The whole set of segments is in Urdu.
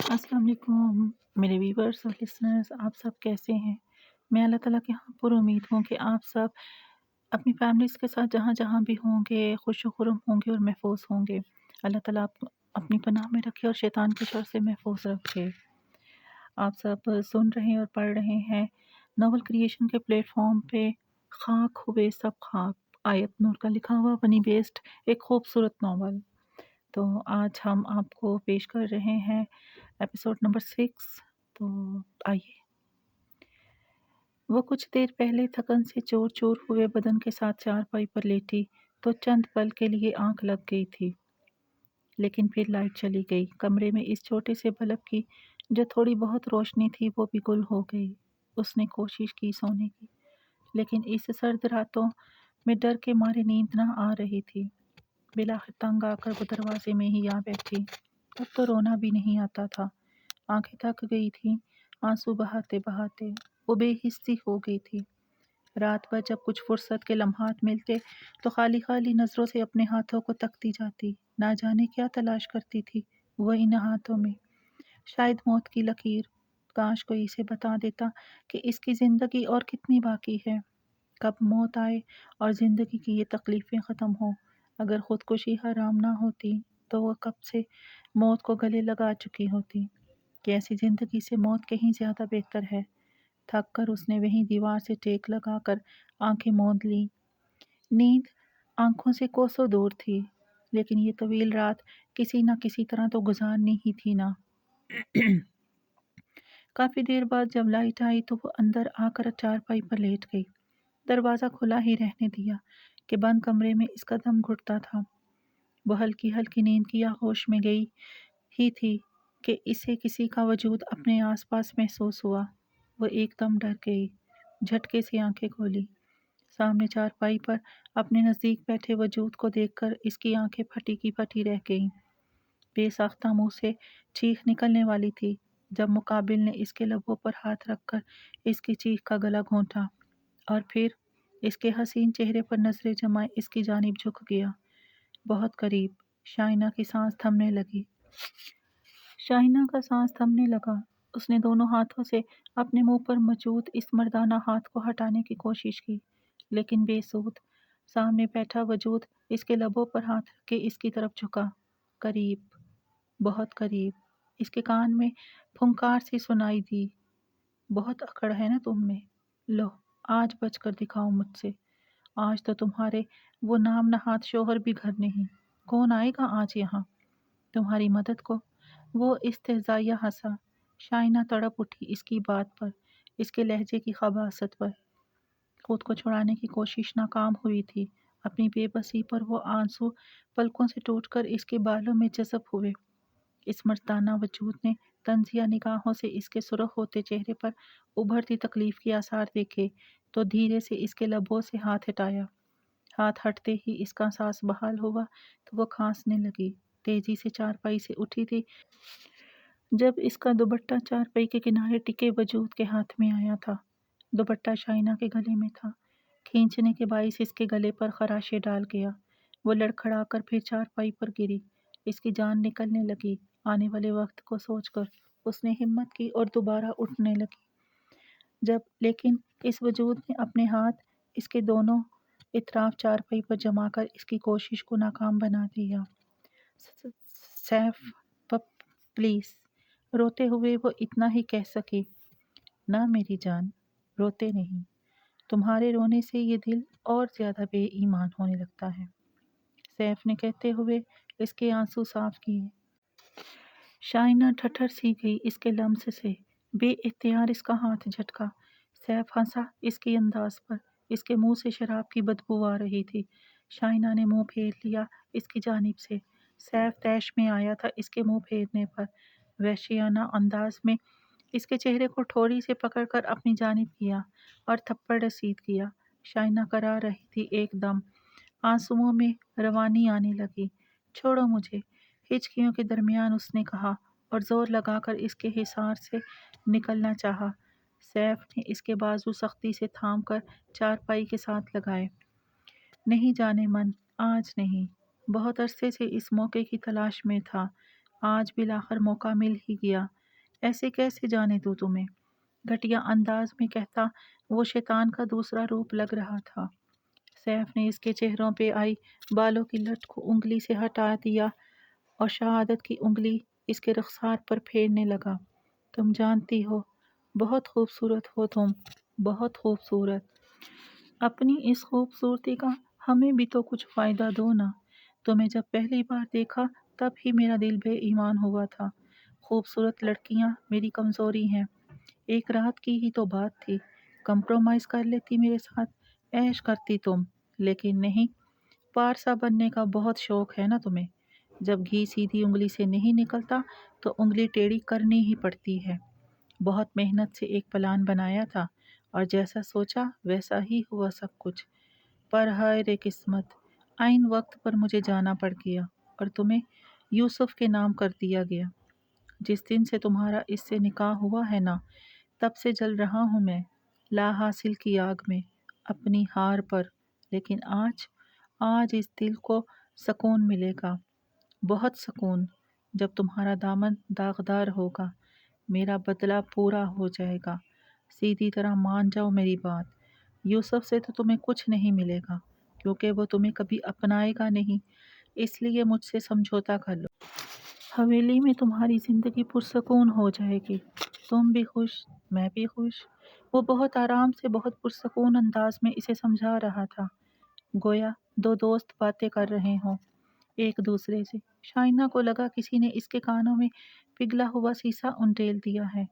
السلام علیکم میرے ویورس اور لسنرز، آپ سب کیسے ہیں؟ میں اللہ تعالیٰ کے یہاں پر امید ہوں کہ آپ سب اپنی فیملیز کے ساتھ جہاں جہاں بھی ہوں گے خوش و خرم ہوں گے اور محفوظ ہوں گے۔ اللہ تعالیٰ آپ کو اپنی پناہ میں رکھے اور شیطان کی شر سے محفوظ رکھے۔ آپ سب سن رہے اور پڑھ رہے ہیں ناول کریشن کے پلیٹ فارم پہ خاک ہوئے سب خاک، آیت نور کا لکھا ہوا بنی بیسڈ ایک خوبصورت ناول۔ تو آج ہم آپ کو پیش کر رہے ہیں ایپیسوڈ نمبر 6۔ تو آئیے۔ وہ کچھ دیر پہلے تھکن سے چور چور ہوئے بدن کے ساتھ چارپائی پر لیٹی تو چند پل کے لیے آنکھ لگ گئی تھی، لیکن پھر لائٹ چلی گئی۔ کمرے میں اس چھوٹے سے بلب کی جو تھوڑی بہت روشنی تھی وہ بھی گل ہو گئی۔ اس نے کوشش کی سونے کی، لیکن اس سرد راتوں میں ڈر کے مارے نیند نہ آ رہی تھی۔ بلاخر تنگ آ کر وہ دروازے میں ہی آ بیٹھی۔ اب تو رونا بھی نہیں آتا تھا، آنکھیں تھک گئی تھیں آنسو بہاتے بہاتے۔ وہ بے حسی ہو گئی تھی۔ رات بھر جب کچھ فرصت کے لمحات ملتے تو خالی خالی نظروں سے اپنے ہاتھوں کو تکتی جاتی۔ نہ جانے کیا تلاش کرتی تھی وہ ان ہاتھوں میں، شاید موت کی لکیر۔ کاش کوئی اسے بتا دیتا کہ اس کی زندگی اور کتنی باقی ہے، کب موت آئے اور زندگی کی یہ تکلیفیں ختم ہوں۔ اگر خودکشی حرام نہ ہوتی تو وہ کب سے موت کو گلے لگا چکی ہوتی، کہ ایسی زندگی سے موت کہیں زیادہ بہتر ہے۔ تھک کر اس نے وہیں دیوار سے ٹیک لگا کر آنکھیں موند لیں۔ نیند آنکھوں سے کوسوں دور تھی، لیکن یہ طویل رات کسی نہ کسی طرح تو گزارنی ہی تھی نا۔ کافی دیر بعد جب لائٹ آئی تو وہ اندر آ کر چارپائی پر لیٹ گئی، دروازہ کھلا ہی رہنے دیا کہ بند کمرے میں اس کا دم گھٹتا تھا۔ وہ ہلکی ہلکی نیند کی آغوش میں گئی ہی تھی کہ اسے کسی کا وجود اپنے آس پاس محسوس ہوا۔ وہ ایک دم ڈر گئی، جھٹکے سے آنکھیں کھولی۔ سامنے چارپائی پر اپنے نزدیک بیٹھے وجود کو دیکھ کر اس کی آنکھیں پھٹی کی پھٹی رہ گئیں۔ بے ساختہ منہ سے چیخ نکلنے والی تھی جب مقابل نے اس کے لبوں پر ہاتھ رکھ کر اس کی چیخ کا گلا گھونٹا، اور پھر اس کے حسین چہرے پر نظریں جمائے اس کی جانب جھک گیا۔ بہت قریب شائنہ کی سانس تھمنے لگی۔ شائنہ کا سانس تھمنے لگا۔ اس نے دونوں ہاتھوں سے اپنے منہ پر موجود اس مردانہ ہاتھ کو ہٹانے کی کوشش کی، لیکن بے سود۔ سامنے بیٹھا وجود اس کے لبوں پر ہاتھ رکھ کے اس کی طرف جھکا، قریب، بہت قریب۔ اس کے کان میں پھنکار سی سنائی دی، بہت اکڑ ہے نا تم میں، لو آج بچ کر دکھاؤ مجھ سے۔ آج تو تمہارے وہ نام نہاد شوہر بھی گھر نہیں، کون آئے گا آج یہاں تمہاری مدد کو؟ وہ استہزائیہ ہنسا۔ شائنہ تڑپ اٹھی اس کی بات پر، اس کے لہجے کی خباثت پر۔ خود کو چھڑانے کی کوشش ناکام ہوئی تھی۔ اپنی بے بسی پر وہ آنسو پلکوں سے ٹوٹ کر اس کے بالوں میں جذب ہوئے۔ اس مردانہ وجود نے طنزیہ نگاہوں سے اس کے سرخ ہوتے چہرے پر ابھرتی تکلیف کے آثار دیکھے تو دھیرے سے اس کے لبوں سے ہاتھ ہٹایا۔ ہاتھ ہٹتے ہی اس کا سانس بحال ہوا تو وہ کھانسنے لگی۔ تیزی سے چارپائی سے اٹھی تھی جب اس کا دوپٹہ چارپائی کے کنارے ٹکے وجود کے ہاتھ میں آیا تھا۔ دوپٹہ شائنہ کے گلے میں تھا۔ کھینچنے کے باعث اس کے گلے پر خراشے ڈال گیا۔ وہ لڑکھڑا کر پھر چارپائی پر گری۔ اس کی جان نکلنے لگی۔ آنے والے وقت کو سوچ کر اس نے ہمت کی اور دوبارہ اٹھنے لگی، لیکن اس وجود نے اپنے ہاتھ اس کے دونوں اطراف چارپائی پر جما کر اس کی کوشش کو ناکام بنا دیا۔ سیف پلیز، روتے ہوئے وہ اتنا ہی کہہ سکی۔ نہ میری جان، روتے نہیں، تمہارے رونے سے یہ دل اور زیادہ بے ایمان ہونے لگتا ہے، سیف نے کہتے ہوئے اس کے آنسو صاف کیے۔ شائنہ ٹھٹر سی گئی اس کے لمس سے، بے اختیار اس کا ہاتھ جھٹکا۔ سیف ہنسا اس کی انداز پر، اس کے منہ سے شراب کی بدبو آ رہی تھی۔ شائنہ نے منہ پھیر لیا اس کی جانب سے۔ سیف طیش میں آیا تھا اس کے منہ پھیرنے پر، وحشیانہ انداز میں اس کے چہرے کو ٹھوڑی سے پکڑ کر اپنی جانب کیا اور تھپڑ رسید کیا۔ شائنہ کرا رہی تھی ایک دم، آنسوؤں میں روانی آنے لگی۔ چھوڑو مجھے، ہچکیوں کے درمیان اس نے کہا اور زور لگا کر اس کے حصار سے نکلنا چاہا۔ سیف نے اس کے بازو سختی سے تھام کر چارپائی کے ساتھ لگائے۔ نہیں جانے من، آج نہیں، بہت عرصے سے اس موقع کی تلاش میں تھا، آج بالآخر موقع مل ہی گیا۔ ایسے کیسے جانے دوں تمہیں؟ گھٹیا انداز میں کہتا وہ شیطان کا دوسرا روپ لگ رہا تھا۔ سیف نے اس کے چہروں پہ آئی بالوں کی لٹ کو انگلی سے ہٹا دیا اور شہادت کی انگلی اس کے رخسار پر پھیرنے لگا۔ تم جانتی ہو، بہت خوبصورت ہو تم، بہت خوبصورت۔ اپنی اس خوبصورتی کا ہمیں بھی تو کچھ فائدہ دو نا۔ تمہیں جب پہلی بار دیکھا تب ہی میرا دل بے ایمان ہوا تھا۔ خوبصورت لڑکیاں میری کمزوری ہیں۔ ایک رات کی ہی تو بات تھی، کمپرومائز کر لیتی میرے ساتھ، عیش کرتی تم، لیکن نہیں۔ پارسا بننے کا بہت شوق ہے نا تمہیں۔ جب گھی سیدھی انگلی سے نہیں نکلتا تو انگلی ٹیڑھی کرنی ہی پڑتی ہے۔ بہت محنت سے ایک پلان بنایا تھا اور جیسا سوچا ویسا ہی ہوا سب کچھ، پر ہائے رے قسمت، عین وقت پر مجھے جانا پڑ گیا اور تمہیں یوسف کے نام کر دیا گیا۔ جس دن سے تمہارا اس سے نکاح ہوا ہے نا، تب سے جل رہا ہوں میں لا حاصل کی آگ میں، اپنی ہار پر۔ لیکن آج اس دل کو سکون ملے گا، بہت سکون، جب تمہارا دامن داغدار ہوگا، میرا بدلہ پورا ہو جائے گا۔ سیدھی طرح مان جاؤ میری بات، یوسف سے تو تمہیں کچھ نہیں ملے گا، کیونکہ وہ تمہیں کبھی اپنائے گا نہیں، اس لیے مجھ سے سمجھوتا کر لو۔ حویلی میں تمہاری زندگی پرسکون ہو جائے گی، تم بھی خوش، میں بھی خوش۔ وہ بہت آرام سے، بہت پرسکون انداز میں اسے سمجھا رہا تھا، گویا دو دوست باتیں کر رہے ہوں ایک دوسرے سے۔ شائنہ کو لگا کسی نے اس کے کانوں میں پگھلا ہوا سیسا انڈیل دیا ہے۔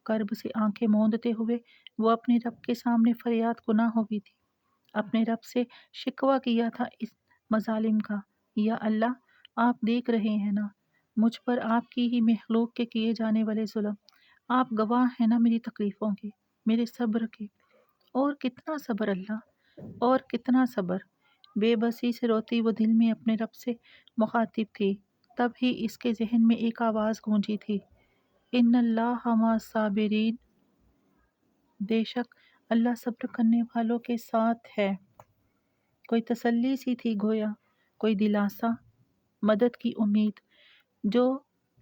کرب سے آنکھیں موندتے ہوئے وہ اپنے رب کے سامنے فریاد کناں ہوئی تھی، اپنے رب سے شکوہ کیا تھا اس مظالم کا۔ یا اللہ، آپ دیکھ رہے ہیں نا مجھ پر آپ کی ہی مخلوق کے کیے جانے والے ظلم، آپ گواہ ہیں نا میری تکلیفوں کے، میرے صبر کے۔ اور کتنا صبر اللہ، اور کتنا صبر۔ بے بسی سے روتی وہ دل میں اپنے رب سے مخاطب تھی، تب ہی اس کے ذہن میں ایک آواز گونجی تھی، ان اللہ مع الصابرین، بے شک اللہ صبر کرنے والوں کے ساتھ ہے۔ کوئی تسلی سی تھی گویا، کوئی دلاسا، مدد کی امید، جو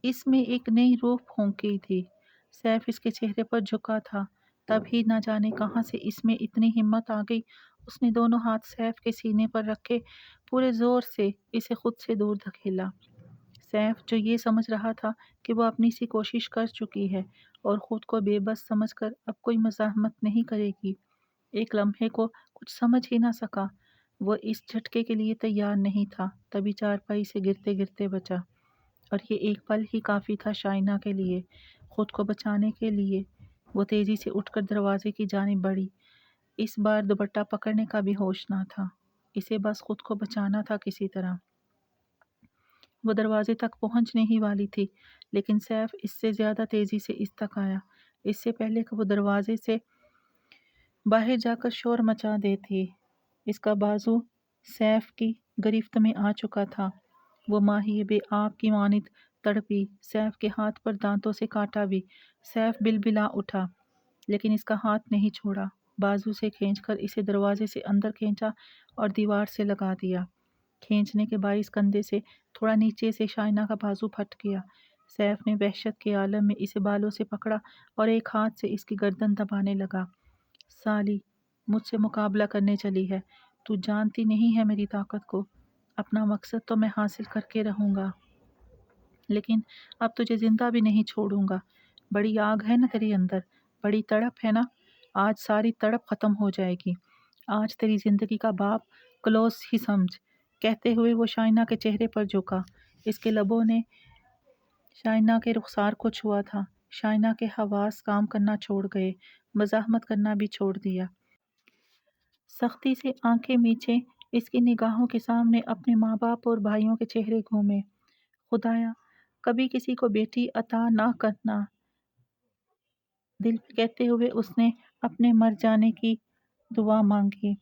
اس میں ایک نئی روح پھونکی تھی۔ سیف اس کے چہرے پر جھکا تھا، تب ہی نہ جانے کہاں سے اس میں اتنی ہمت آ گئی۔ اس نے دونوں ہاتھ سیف کے سینے پر رکھے پورے زور سے اسے خود سے دور دھکیلا۔ سیف جو یہ سمجھ رہا تھا کہ وہ اپنی سی کوشش کر چکی ہے اور خود کو بے بس سمجھ کر اب کوئی مزاحمت نہیں کرے گی، ایک لمحے کو کچھ سمجھ ہی نہ سکا۔ وہ اس جھٹکے کے لیے تیار نہیں تھا، تبھی چارپائی سے گرتے گرتے بچا، اور یہ ایک پل ہی کافی تھا شائنہ کے لیے، خود کو بچانے کے لیے۔ وہ تیزی سے اٹھ کر دروازے کی جانب بڑھی، اس بار دوپٹہ پکڑنے کا بھی ہوش نہ تھا، اسے بس خود کو بچانا تھا کسی طرح۔ وہ دروازے تک پہنچنے ہی والی تھی، لیکن سیف اس سے زیادہ تیزی سے اس تک آیا، اس سے پہلے کہ وہ دروازے سے باہر جا کر شور مچا دیتی۔ اس کا بازو سیف کی گرفت میں آ چکا تھا، وہ ماہی بے آب کی مانند تڑپی، سیف کے ہاتھ پر دانتوں سے کاٹا بھی۔ سیف بلبلا اٹھا، لیکن اس کا ہاتھ نہیں چھوڑا، بازو سے کھینچ کر اسے دروازے سے اندر کھینچا اور دیوار سے لگا دیا۔ کھینچنے کے باعث کندھے سے تھوڑا نیچے سے شائنہ کا بازو پھٹ گیا۔ سیف نے وحشت کے عالم میں اسے بالوں سے پکڑا اور ایک ہاتھ سے اس کی گردن دبانے لگا۔ سالی، مجھ سے مقابلہ کرنے چلی ہے، تو جانتی نہیں ہے میری طاقت کو، اپنا مقصد تو میں حاصل کر کے رہوں گا، لیکن اب تجھے زندہ بھی نہیں چھوڑوں گا۔ بڑی آگ ہے نا تیرے اندر، بڑی تڑپ ہے نا، آج ساری تڑپ ختم ہو جائے گی، آج تیری زندگی کا باب کلوز ہی سمجھ۔ کہتے ہوئے وہ شائنہ کے چہرے پر جھکا، اس کے لبوں نے شائنہ کے رخسار کو چھوا تھا۔ شائنہ کے حواس کام کرنا چھوڑ گئے، مزاحمت کرنا بھی چھوڑ دیا۔ سختی سے آنکھیں میچے اس کی نگاہوں کے سامنے اپنے ماں باپ اور بھائیوں کے چہرے گھومے۔ خدایا، کبھی کسی کو بیٹی عطا نہ کرنا، دل میں کہتے ہوئے اس نے اپنے مر جانے کی دعا مانگی۔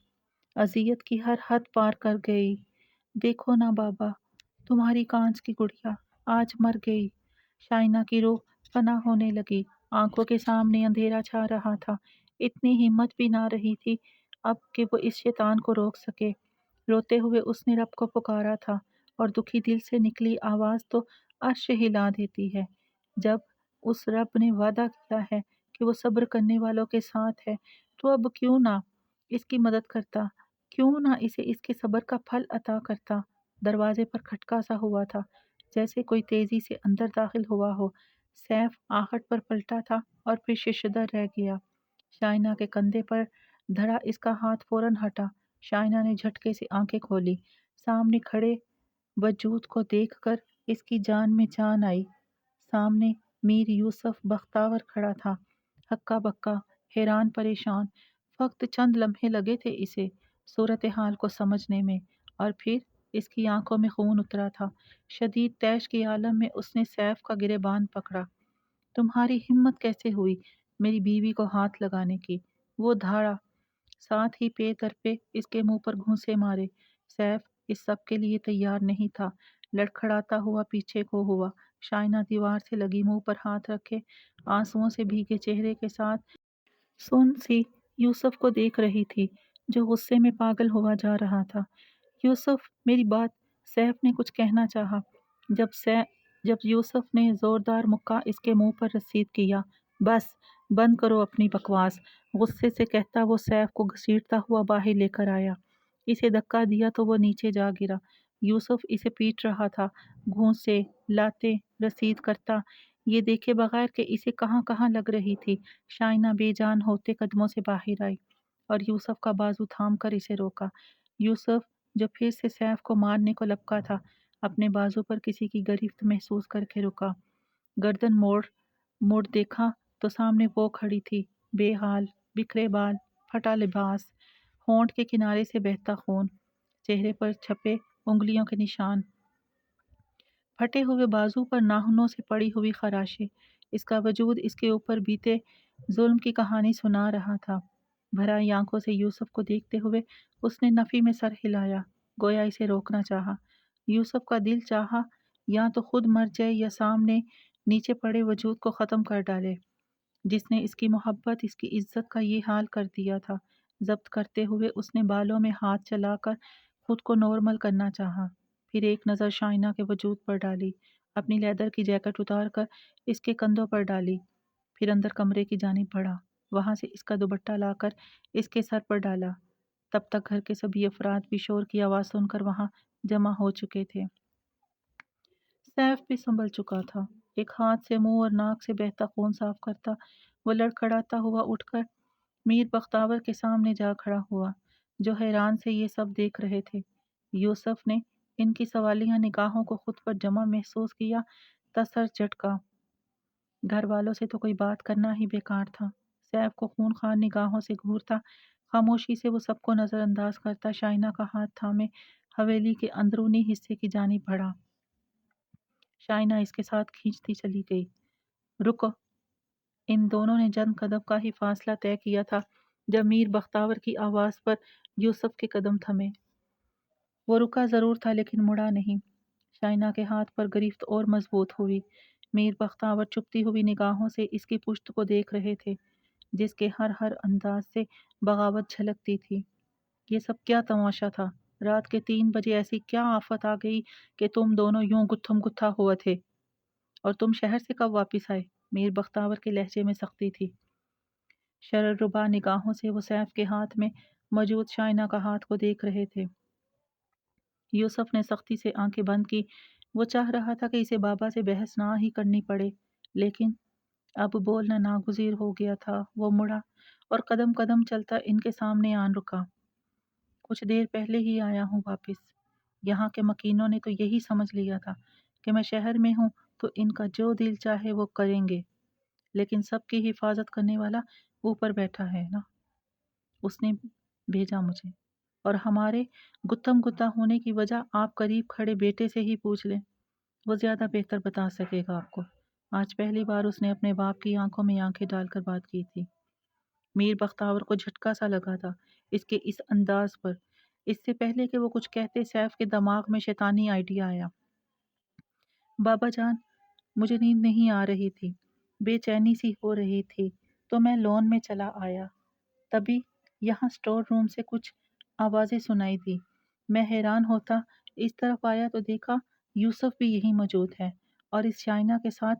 اذیت کی ہر حد پار کر گئی۔ دیکھو نا بابا، تمہاری کانچ کی گڑیا آج مر گئی۔ شائنہ کی روح فنا ہونے لگی، آنکھوں کے سامنے اندھیرا چھا رہا تھا، اتنی ہمت بھی نہ رہی تھی اب کہ وہ اس شیطان کو روک سکے۔ روتے ہوئے اس نے رب کو پکارا تھا، اور دکھی دل سے نکلی آواز تو عرش ہلا دیتی ہے۔ جب اس رب نے وعدہ کیا ہے کہ وہ صبر کرنے والوں کے ساتھ ہے، تو اب کیوں نہ اس کی مدد کرتا، کیوں نہ اسے اس کے صبر کا پھل عطا کرتا۔ دروازے پر کھٹکا سا ہوا تھا، جیسے کوئی تیزی سے اندر داخل ہوا ہو۔ سیف آہٹ پر پلٹا تھا اور پھر ششدر رہ گیا۔ شائنا کے کندھے پر دھڑا اس کا ہاتھ فوراً ہٹا۔ شائنا نے جھٹکے سے آنکھیں کھولی۔ سامنے کھڑے وجود کو دیکھ کر اس کی جان میں جان آئی۔ سامنے میر یوسف بختاور کھڑا تھا، ہکا بکا، حیران پریشان۔ فقط چند لمحے لگے تھے اسے صورتحال کو سمجھنے میں، اور پھر اس کی آنکھوں میں خون اترا تھا۔ شدید طیش کے عالم میں اس نے سیف کا گریبان پکڑا۔ تمہاری ہمت کیسے ہوئی میری بیوی کو ہاتھ لگانے کی؟ وہ دھاڑا، ساتھ ہی پے در پہ اس کے منہ پر گھونسے مارے۔ سیف اس سب کے لیے تیار نہیں تھا۔ لڑکھڑاتا ہوا پیچھے کو ہوا۔ شائنا دیوار سے لگی منہ پر ہاتھ رکھے آنسوؤں سے بھیگے چہرے کے ساتھ سن سی یوسف کو دیکھ رہی تھی، جو غصے میں پاگل ہوا جا رہا تھا۔ یوسف میری بات، سیف نے کچھ کہنا چاہا۔ جب یوسف نے زوردار مکہ اس کے منہ پر رسید کیا۔ بس بند کرو اپنی بکواس، غصے سے کہتا وہ سیف کو گھسیٹتا ہوا باہر لے کر آیا۔ اسے دھکا دیا تو وہ نیچے جا گرا۔ یوسف اسے پیٹ رہا تھا، گھونسے، لاتے، رسید کرتا، یہ دیکھے بغیر کہ اسے کہاں کہاں لگ رہی تھی۔ شائنا بے جان ہوتے قدموں سے باہر آئی اور یوسف کا بازو تھام کر اسے روکا۔ یوسف جو پھر سے سیف کو مارنے کو لپکا تھا، اپنے بازو پر کسی کی گرفت محسوس کر کے رکا۔ گردن موڑ دیکھا تو سامنے وہ کھڑی تھی، بے حال، بکھرے بال، پھٹا لباس، ہونٹ کے کنارے سے بہتا خون، چہرے پر چھپے انگلیوں کے نشان، پھٹے ہوئے بازو پر ناخنوں سے پڑی ہوئی خراشیں۔ اس کا وجود اس کے اوپر بیتے ظلم کی کہانی سنا رہا تھا۔ بھرائی آنکھوں سے یوسف کو دیکھتے ہوئے اس نے نفی میں سر ہلایا، گویا اسے روکنا چاہا۔ یوسف کا دل چاہا یا تو خود مر جائے یا سامنے نیچے پڑے وجود کو ختم کر ڈالے، جس نے اس کی محبت، اس کی عزت کا یہ حال کر دیا تھا۔ ضبط کرتے ہوئے اس نے بالوں میں ہاتھ چلا کر خود کو نارمل کرنا چاہا، پھر ایک نظر شائنا کے وجود پر ڈالی، اپنی لیدر کی جیکٹ اتار کر اس کے کندھوں پر ڈالی، پھر اندر کمرے کی جانب بڑھا، وہاں سے اس کا دوپٹہ لا کر اس کے سر پر ڈالا۔ تب تک گھر کے سبھی افراد بھی شور کی آواز سن کر وہاں جمع ہو چکے تھے۔ سیف بھی سنبھل چکا تھا۔ ایک ہاتھ سے منہ اور ناک سے بہتا خون صاف کرتا وہ لڑکھڑاتا ہوا اٹھ کر میر بختاور کے سامنے جا کھڑا ہوا، جو حیران سے یہ سب دیکھ رہے تھے۔ یوسف نے ان کی سوالیہ نگاہوں کو خود پر جمع محسوس کیا تا سر جھٹکا۔ گھر والوں سے تو کوئی بات کرنا ہی بیکار تھا۔ سیف کو خونخوار نگاہوں سے گھورتا، خاموشی سے وہ سب کو نظر انداز کرتا شائنا کا ہاتھ تھامے حویلی کے اندرونی حصے کی جانب بڑھا۔ شائنا اس کے ساتھ کھینچتی چلی گئی۔ رکو! ان دونوں نے چند قدم کا ہی فاصلہ طے کیا تھا جب میر بختاور کی آواز پر یوسف کے قدم تھمے۔ وہ رکا ضرور تھا لیکن مڑا نہیں۔ شائنا کے ہاتھ پر گرفت اور مضبوط ہوئی۔ میر بختاور چپتی ہوئی نگاہوں سے اس کی پشت کو دیکھ رہے تھے، جس کے ہر انداز سے بغاوت جھلکتی تھی۔ یہ سب کیا تماشا تھا؟ رات کے 3 بجے ایسی کیا آفت آ گئی کہ تم دونوں یوں گتھم گتھا ہوا تھے؟ اور تم شہر سے کب واپس آئے؟ میر بختاور کے لہجے میں سختی تھی۔ شرربا نگاہوں سے وہ سیف کے ہاتھ میں موجود شائنا کا ہاتھ کو دیکھ رہے تھے۔ یوسف نے سختی سے آنکھیں بند کی۔ وہ چاہ رہا تھا کہ اسے بابا سے بحث نہ ہی کرنی پڑے، لیکن اب بولنا ناگزیر ہو گیا تھا۔ وہ مڑا اور قدم قدم چلتا ان کے سامنے آن رکا۔ کچھ دیر پہلے ہی آیا ہوں واپس۔ یہاں کے مکینوں نے تو یہی سمجھ لیا تھا کہ میں شہر میں ہوں تو ان کا جو دل چاہے وہ کریں گے، لیکن سب کی حفاظت کرنے والا اوپر بیٹھا ہے نا، اس نے بھیجا مجھے۔ اور ہمارے گتم گتا ہونے کی وجہ آپ قریب کھڑے بیٹے سے ہی پوچھ لیں، وہ زیادہ بہتر بتا سکے گا آپ کو۔ آج پہلی بار اس نے اپنے باپ کی آنکھوں میں آنکھیں ڈال کر بات کی تھی۔ میر بختاور کو جھٹکا سا لگا تھا اس کے اس انداز پر۔ اس سے پہلے کہ وہ کچھ کہتے سیف کے دماغ میں شیطانی آئیڈیا آیا۔ بابا جان، مجھے نیند نہیں آ رہی تھی، بے چینی سی ہو رہی تھی تو میں لون میں چلا آیا۔ تبھی یہاں سٹور روم سے کچھ آوازیں سنائی دی۔ میں حیران ہوتا اس طرف آیا تو دیکھا یوسف بھی یہیں موجود ہے اور اس شائنا کے ساتھ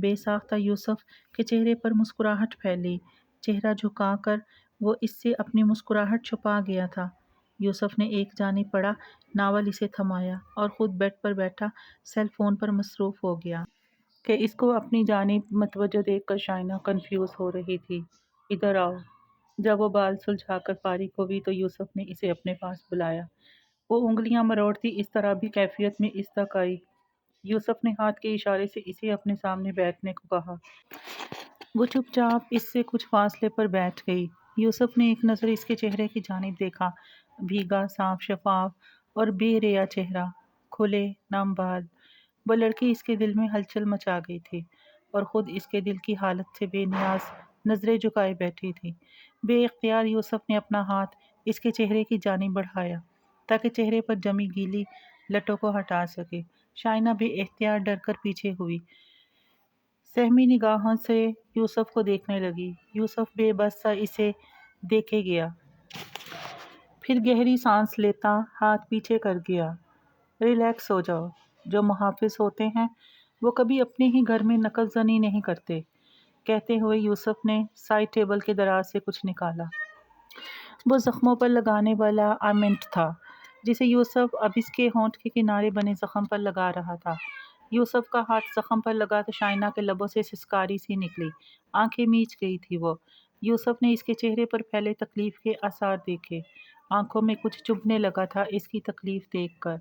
بے ساختہ یوسف کے چہرے پر مسکراہٹ پھیلی۔ چہرہ جھکا کر وہ اس سے اپنی مسکراہٹ چھپا گیا تھا۔ یوسف نے ایک جانب پڑھا ناول اسے تھمایا اور خود بیڈ پر بیٹھا سیل فون پر مصروف ہو گیا کہ اس کو اپنی جانب متوجہ دیکھ کر شائنہ کنفیوز ہو رہی تھی۔ ادھر آؤ۔ جب وہ بال سلجھا کر فارغ ہوئی تو یوسف نے اسے اپنے پاس بلایا۔ وہ انگلیاں مروڑتی اس طرح بھی کیفیت میں اس تک آئی۔ یوسف نے ہاتھ کے اشارے سے اسے اپنے سامنے بیٹھنے کو کہا۔ وہ چپ چاپ اس سے کچھ فاصلے پر بیٹھ گئی۔ یوسف نے ایک نظر اس کے چہرے کی جانب دیکھا، بھیگا، صاف شفاف اور بے ریا چہرہ، کھلے نم بال۔ وہ لڑکی اس کے دل میں ہلچل مچا گئی تھی اور خود اس کے دل کی حالت سے بے نیاز نظریں جھکائے بیٹھی تھی۔ بے اختیار یوسف نے اپنا ہاتھ اس کے چہرے کی جانب بڑھایا تاکہ چہرے پر جمی گیلی لٹوں کو ہٹا سکے۔ شائنہ بے اختیار ڈر کر پیچھے ہوئی، سہمی نگاہوں سے یوسف کو دیکھنے لگی۔ یوسف بے بس سا اسے دیکھے گیا، پھر گہری سانس لیتا ہاتھ پیچھے کر گیا۔ ریلیکس ہو جاؤ۔ جو محافظ ہوتے ہیں وہ کبھی اپنے ہی گھر میں نقل زنی نہیں کرتے، کہتے ہوئے یوسف نے سائڈ ٹیبل کے دراز سے کچھ نکالا۔ وہ زخموں پر لگانے والا آمنٹ تھا جسے یوسف اب اس کے ہونٹ کے کنارے بنے زخم پر لگا رہا تھا۔ یوسف کا ہاتھ زخم پر لگا تو شائنہ کے لبوں سے سسکاری سی نکلی، آنکھیں میچ گئی تھی وہ۔ یوسف نے اس کے چہرے پر پھیلے تکلیف کے آثار دیکھے، آنکھوں میں کچھ چبھنے لگا تھا اس کی تکلیف دیکھ کر۔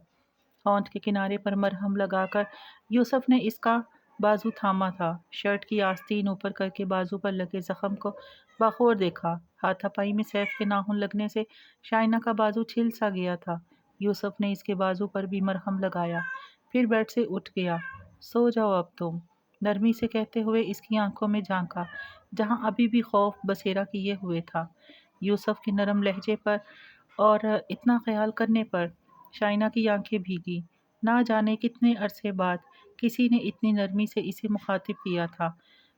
ہونٹ کے کنارے پر مرہم لگا کر یوسف نے اس کا بازو تھاما تھا، شرٹ کی آستین اوپر کر کے بازو پر لگے زخم کو باخور دیکھا۔ ہاتھ پائی میں سیف کے ناخن لگنے سے شائنہ کا بازو چھل سا گیا تھا۔ یوسف نے اس کے بازو پر بھی مرہم لگایا، پھر بیڈ سے اٹھ گیا۔ سو جاؤ اب تم، نرمی سے کہتے ہوئے اس کی آنکھوں میں جھانکا جہاں ابھی بھی خوف بسیرا کیے ہوئے تھا۔ یوسف کے نرم لہجے پر اور اتنا خیال کرنے پر شائنہ کی آنکھیں بھیگی۔ نہ جانے کتنے عرصے بعد کسی نے اتنی نرمی سے اسے مخاطب کیا تھا،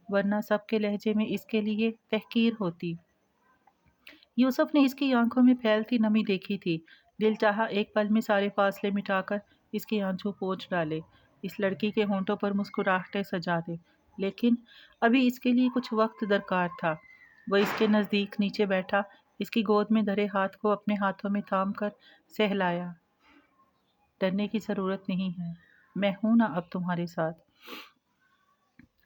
ورنہ سب کے لہجے میں اس کے لیے تحقیر ہوتی۔ یوسف نے اس کی آنکھوں میں پھیلتی نمی دیکھی تھی۔ دل چاہا ایک پل میں سارے فاصلے مٹا کر اس کے آنسو پوچھ ڈالے، اس لڑکی کے ہونٹوں پر مسکراہٹیں سجا دے، لیکن ابھی اس کے لیے کچھ وقت درکار تھا۔ وہ اس کے نزدیک نیچے بیٹھا، اس کی گود میں دھرے ہاتھ کو اپنے ہاتھوں میں تھام کر سہلایا۔ ڈرنے کی ضرورت نہیں ہے، میں ہوں نا اب تمہارے ساتھ۔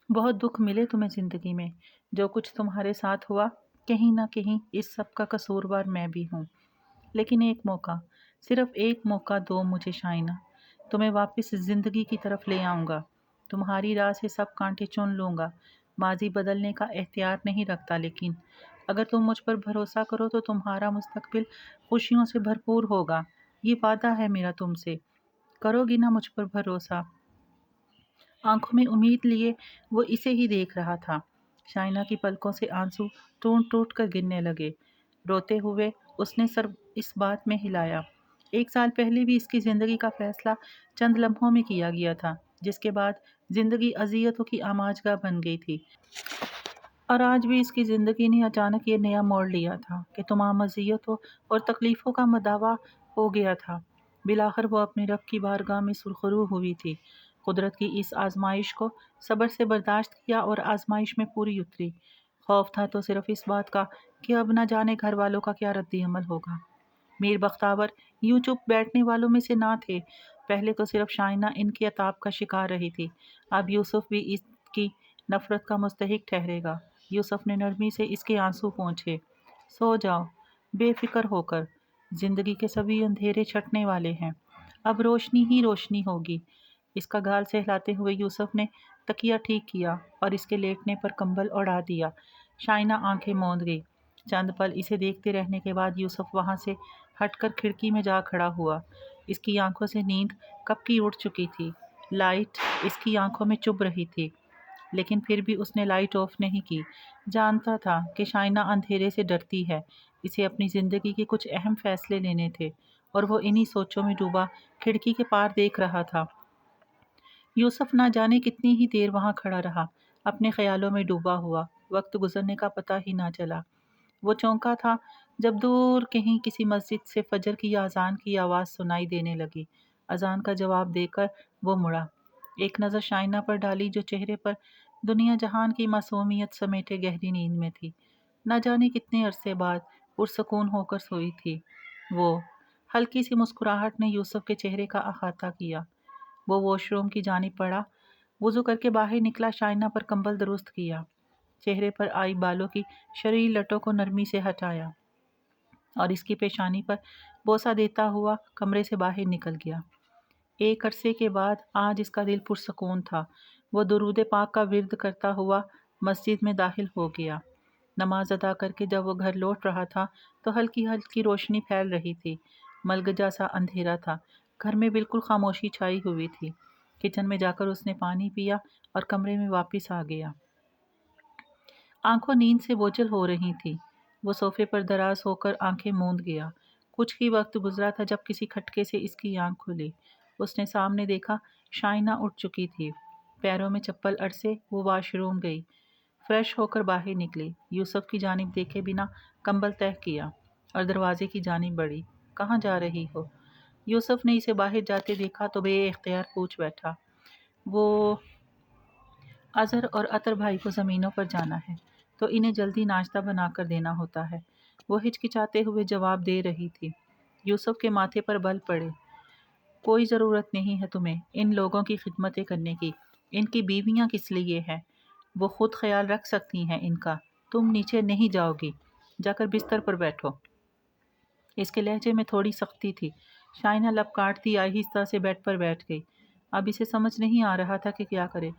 بہت دکھ ملے تمہیں زندگی میں، جو کچھ تمہارے ساتھ ہوا کہیں نہ کہیں اس سب کا قصوروار میں بھی ہوں، لیکن ایک موقع، صرف ایک موقع دو مجھے شائنہ، تمہیں واپس زندگی کی طرف لے آؤں گا، تمہاری راہ سے سب کانٹے چن لوں گا۔ ماضی بدلنے کا اختیار نہیں رکھتا، لیکن اگر تم مجھ پر بھروسہ کرو تو تمہارا مستقبل خوشیوں سے بھرپور ہوگا، یہ وعدہ ہے میرا تم سے، کرو گی نا مجھ پر بھروسہ؟ آنکھوں میں امید لیے وہ اسے ہی دیکھ رہا تھا۔ شائنہ کی پلکوں سے آنسو ٹوٹ ٹوٹ کر گرنے لگے۔ روتے ہوئے اس نے سر اس بات میں ہلایا، 1 سال پہلے بھی اس کی زندگی کا فیصلہ چند لمحوں میں کیا گیا تھا، جس کے بعد زندگی اذیتوں کی آماجگاہ بن گئی تھی، اور آج بھی اس کی زندگی نے اچانک یہ نیا موڑ لیا تھا کہ تمام اذیتوں اور تکلیفوں کا مداوع ہو گیا تھا۔ بالآخر وہ اپنے رب کی بارگاہ میں سرخرو ہوئی تھی، قدرت کی اس آزمائش کو صبر سے برداشت کیا اور آزمائش میں پوری اتری۔ خوف تھا تو صرف اس بات کا کہ اب نہ جانے گھر والوں کا کیا رد عمل ہوگا۔ میر بختیار یوں چپ بیٹھنے والوں میں سے نہ تھے، پہلے تو صرف شائنہ ان کے عتاب کا شکار رہی تھی، اب یوسف بھی اس کی نفرت کا مستحق ٹھہرے گا۔ یوسف نے نرمی سے اس کے آنسو پونچھے۔ سو جاؤ بے فکر ہو کر، زندگی کے سبھی اندھیرے چھٹنے والے ہیں، اب روشنی ہی روشنی ہوگی۔ اس کا گال سہلاتے ہوئے یوسف نے تکیہ ٹھیک کیا اور اس کے لیٹنے پر کمبل اڑا دیا۔ شائنہ آنکھیں موند گئی۔ چند پل اسے دیکھتے رہنے کے بعد یوسف وہاں سے ہٹ کر کھڑکی میں جا کھڑا ہوا۔ اس کی آنکھوں سے نیند کب کی اڑ چکی تھی، لائٹ اس کی آنکھوں میں چبھ رہی تھی، لیکن پھر بھی اس نے لائٹ آف نہیں کی۔ جانتا تھا کہ شائنہ اندھیرے سے ڈرتی ہے، اسے اپنی زندگی کے کچھ اہم فیصلے لینے تھے، اور وہ انہی سوچوں میں ڈوبا کھڑکی کے پار دیکھ رہا تھا۔ یوسف نہ جانے کتنی ہی دیر وہاں کھڑا رہا، اپنے خیالوں میں ڈوبا ہوا، وقت گزرنے کا پتہ ہی نہ چلا۔ وہ چونکا تھا جب دور کہیں کسی مسجد سے فجر کی اذان کی آواز سنائی دینے لگی۔ اذان کا جواب دے کر وہ مڑا، ایک نظر شائنہ پر ڈالی جو چہرے پر دنیا جہان کی معصومیت سمیٹے گہری نیند میں تھی۔ نہ جانے کتنے عرصے بعد پرسکون ہو کر سوئی تھی وہ۔ ہلکی سی مسکراہٹ نے یوسف کے چہرے کا احاطہ کیا۔ وہ واش روم کی جانب پڑا، وضو کر کے باہر نکلا، شائنہ پر کمبل درست کیا، چہرے پر آئی بالوں کی شرعی لٹوں کو نرمی سے ہٹایا اور اس کی پیشانی پر بوسہ دیتا ہوا کمرے سے باہر نکل گیا۔ ایک عرصے کے بعد آج اس کا دل پرسکون تھا۔ وہ درود پاک کا ورد کرتا ہوا مسجد میں داخل ہو گیا۔ نماز ادا کر کے جب وہ گھر لوٹ رہا تھا تو ہلکی ہلکی روشنی پھیل رہی تھی۔ ملگجا سا اندھیرا تھا، گھر میں بالکل خاموشی چھائی ہوئی تھی۔ کچن میں جا کر اس نے پانی پیا اور کمرے میں واپس آ گیا۔ آنکھوں نیند سے بوجھل ہو رہی تھی۔ وہ صوفے پر دراز ہو کر آنکھیں موند گیا۔ کچھ ہی وقت گزرا تھا جب کسی کھٹکے سے اس کی آنکھ کھلی۔ اس نے سامنے دیکھا، شائنہ اٹھ چکی تھی، پیروں میں چپل اڑسے وہ واش روم گئی، فریش ہو کر باہر نکلی، یوسف کی جانب دیکھے بنا کمبل تہہ کیا اور دروازے کی جانب بڑھی۔ کہاں جا رہی ہو؟ یوسف نے اسے باہر جاتے دیکھا تو بے اختیار پوچھ بیٹھا۔ وہ اظہر اور عطر بھائی کو زمینوں پر جانا ہے تو انہیں جلدی ناشتہ بنا کر دینا ہوتا ہے، وہ ہچکچاتے ہوئے جواب دے رہی تھی۔ یوسف کے ماتھے پر بل پڑے۔ کوئی ضرورت نہیں ہے تمہیں ان لوگوں کی خدمتیں کرنے کی، ان کی بیویاں کس لیے ہیں، وہ خود خیال رکھ سکتی ہیں ان کا، تم نیچے نہیں جاؤ گی، جا کر بستر پر بیٹھو۔ اس کے لہجے میں تھوڑی سختی تھی۔ شائنہ لب کاٹتی آہستہ سے بیڈ پر بیٹھ گئی۔ اب اسے سمجھ نہیں آ رہا تھا کہ کیا کرے۔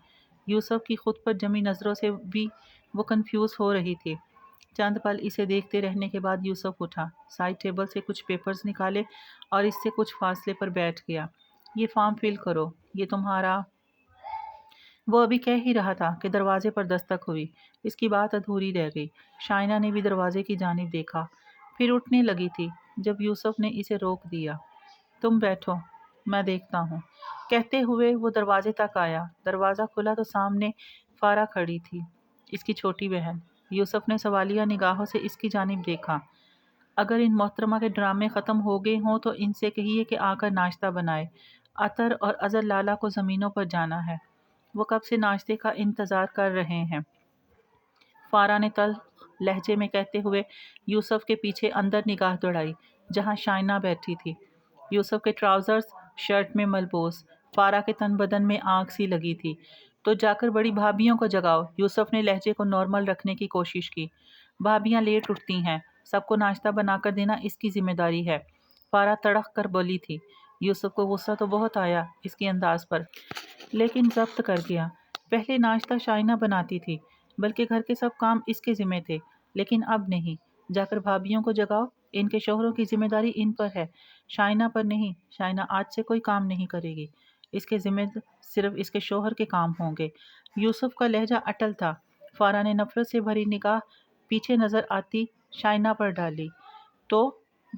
یوسف کی خود پر جمی نظروں سے بھی وہ کنفیوز ہو رہی تھی۔ چند پل اسے دیکھتے رہنے کے بعد یوسف اٹھا، سائڈ ٹیبل سے کچھ پیپرز نکالے اور اس سے کچھ فاصلے پر بیٹھ گیا۔ یہ فارم فل کرو، یہ تمہارا۔ وہ ابھی کہہ ہی رہا تھا کہ دروازے پر دستک ہوئی۔ اس کی بات ادھوری رہ گئی۔ شائنہ نے بھی دروازے کی جانب دیکھا، پھر اٹھنے لگی تھی جب یوسف نے اسے روک دیا۔ تم بیٹھو، میں دیکھتا ہوں۔ کہتے ہوئے وہ دروازے تک آیا۔ دروازہ کھلا تو سامنے فارا کھڑی تھی، اس کی چھوٹی بہن۔ یوسف نے سوالیہ نگاہوں سے اس کی جانب دیکھا۔ اگر ان محترمہ کے ڈرامے ختم ہو گئے ہوں تو ان سے کہیے کہ آ کر ناشتہ بنائے، عطر اور اظہر لالہ کو زمینوں پر جانا ہے، وہ کب سے ناشتے کا انتظار کر رہے ہیں۔ فارا نے تلخ لہجے میں کہتے ہوئے یوسف کے پیچھے اندر نگاہ دوڑائی جہاں شائنہ بیٹھی تھی۔ یوسف کے ٹراؤزرز شرٹ میں ملبوس، فارا کے تن بدن میں آگ سی لگی تھی۔ تو جا کر بڑی بھابھیوں کو جگاؤ۔ یوسف نے لہجے کو نارمل رکھنے کی کوشش کی۔ بھابھیاں لیٹ اٹھتی ہیں، سب کو ناشتہ بنا کر دینا اس کی ذمہ داری ہے، فارا تڑق کر بولی تھی۔ یوسف کو غصہ تو بہت آیا اس کے انداز پر، لیکن ضبط کر گیا۔ پہلے ناشتہ شائنہ بناتی تھی، بلکہ گھر کے سب کام اس کے ذمہ تھے، لیکن اب نہیں۔ جا کر بھابھیوں کو جگاؤ، ان کے شوہروں کی ذمہ داری ان پر ہے، شائنہ پر نہیں۔ شائنہ آج سے کوئی کام نہیں کرے گی، اس کے ذمہ صرف اس کے شوہر کے کام ہوں گے۔ یوسف کا لہجہ اٹل تھا۔ فارا نے نفرت سے بھری نگاہ پیچھے نظر آتی شائنہ پر ڈالی۔ تو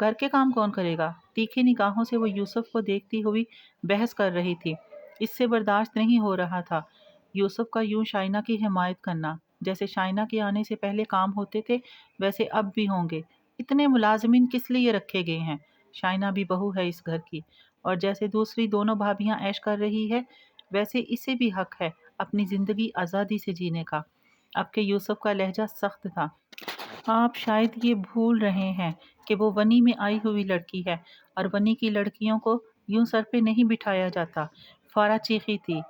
گھر کے کام کون کرے گا؟ تیکھی نگاہوں سے وہ یوسف کو دیکھتی ہوئی بحث کر رہی تھی۔ اس سے برداشت نہیں ہو رہا تھا یوسف کا یوں شائنہ کی حمایت کرنا۔ جیسے شائنہ کے آنے سے پہلے کام ہوتے تھے ویسے اب بھی ہوں گے۔ اتنے ملازمین کس لیے رکھے گئے ہیں؟ شائنہ بھی بہو ہے اس گھر کی، اور جیسے دوسری دونوں بھابھیاں عیش کر رہی ہے ویسے اسے بھی حق ہے اپنی زندگی آزادی سے جینے کا۔ اب کے یوسف کا لہجہ سخت تھا۔ آپ شاید یہ بھول رہے ہیں کہ وہ ونی میں آئی ہوئی لڑکی ہے اور ونی کی لڑکیوں کو یوں سر پہ نہیں بٹھایا جاتا۔ فارا چیخی تھی۔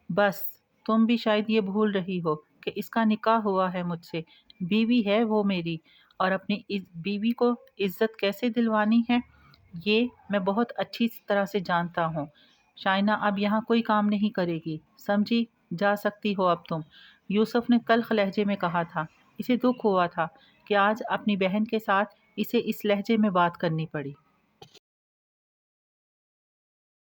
بس تم بھی شاید یہ بھول رہی ہو کہ اس کا نکاح ہوا ہے مجھ سے، بیوی ہے وہ میری، اور اپنی بیوی کو عزت کیسے دلوانی ہے یہ میں بہت اچھی طرح سے جانتا ہوں۔ شائنہ اب یہاں کوئی کام نہیں کرے گی، سمجھی؟ جا سکتی ہو اب تم۔ یوسف نے تلخ لہجے میں کہا تھا۔ اسے دکھ ہوا تھا کہ آج اپنی بہن کے ساتھ اسے اس لہجے میں بات کرنی پڑی۔